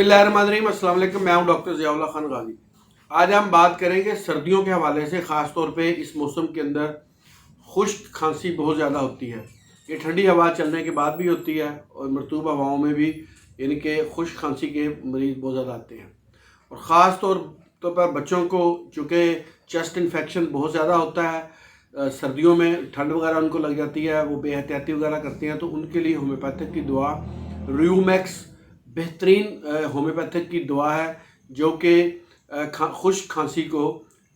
बिस्मिल्लाहिर्रहमानिर्रहीम, अस्सलाम वालेकुम। मैं हूं डॉक्टर ज़ियाउल्लाह खान गाजी। आज हम बात करेंगे सर्दियों के हवाले से। ख़ास तौर पे इस मौसम के अंदर खुश्क खांसी बहुत ज़्यादा होती है। ये ठंडी हवा चलने के बाद भी होती है और मरतूब हवाओं में भी यानी कि खुश्क खांसी के मरीज़ बहुत ज़्यादा आते हैं। और ख़ास तौर पर बच्चों को चूँकि चेस्ट इन्फेक्शन बहुत ज़्यादा होता है, सर्दियों में ठंड वगैरह उनको लग जाती है, वो बेहतियाती वगैरह करते हैं, तो उनके लिए होम्योपैथिक की दवा र्यूमैक्स बेहतरीन होम्योपैथिक की दवा है जो कि खुश्क खांसी को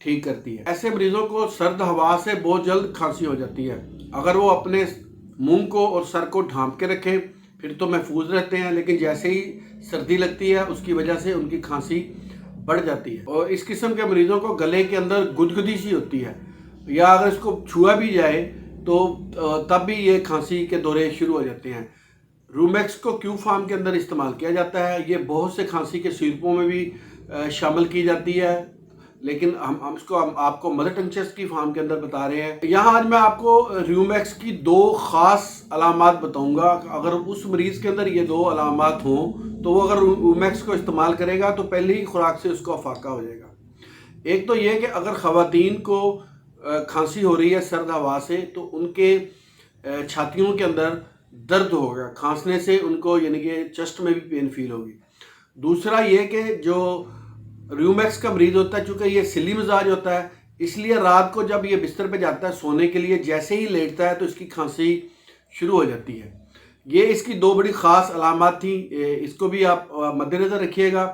ठीक करती है। ऐसे मरीज़ों को सर्द हवा से बहुत जल्द खांसी हो जाती है। अगर वो अपने मुंह को और सर को ढांप के रखें फिर तो महफूज रहते हैं, लेकिन जैसे ही सर्दी लगती है उसकी वजह से उनकी खांसी बढ़ जाती है। और इस किस्म के मरीज़ों को गले के अंदर गुदगुदी सी होती है, या अगर इसको छुआ भी जाए तो तब भी ये खांसी के दौरे शुरू हो जाते हैं। रूमैक्स को क्यू फार्म के अंदर इस्तेमाल किया जाता है। ये बहुत से खांसी के सिरपों में भी शामिल की जाती है, लेकिन हम इसको आपको मदर टंग चेस्ट की फार्म के अंदर बता रहे हैं। यहाँ आज मैं आपको रूमैक्स की दो ख़ास अलामात बताऊंगा। अगर उस मरीज़ के अंदर ये दो अलामात हों तो वो अगर रूमैक्स को इस्तेमाल करेगा तो पहली ही खुराक से उसको अफाका हो जाएगा। एक तो ये कि अगर ख़वातीन को खांसी हो रही है सर्द हवा से तो उनके छातियों के अंदर दर्द होगा, खांसने से उनको यानी कि चेस्ट में भी पेन फील होगी। दूसरा ये कि जो रूमैक्स का मरीज़ होता है, चूँकि ये सिली मिजाज होता है, इसलिए रात को जब ये बिस्तर पे जाता है सोने के लिए, जैसे ही लेटता है तो इसकी खांसी शुरू हो जाती है। ये इसकी दो बड़ी ख़ास अलामात थी, इसको भी आप मद्देनज़र रखिएगा।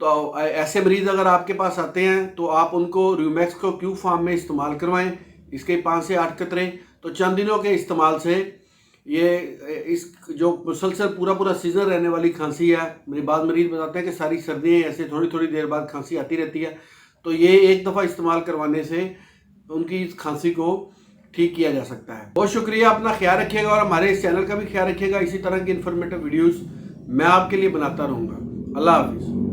तो ऐसे मरीज़ अगर आपके पास आते हैं तो आप उनको रूमैक्स को क्यू फार्म में इस्तेमाल करवाएं। इसके 5 से 8 कतरे, तो चंद दिनों के इस्तेमाल से ये इस जो मुसलसल पूरा सीज़न रहने वाली खांसी है, मेरे बाद मरीज़ बताते हैं कि सारी सर्दियाँ ऐसे थोड़ी थोड़ी देर बाद खांसी आती रहती है, तो ये एक दफ़ा इस्तेमाल करवाने से उनकी इस खांसी को ठीक किया जा सकता है। बहुत शुक्रिया, अपना ख्याल रखिएगा और हमारे इस चैनल का भी ख्याल रखिएगा। इसी तरह की इन्फॉर्मेटिव वीडियोज़ मैं आपके लिए बनाता रहूँगा। अल्लाह हाफिज़।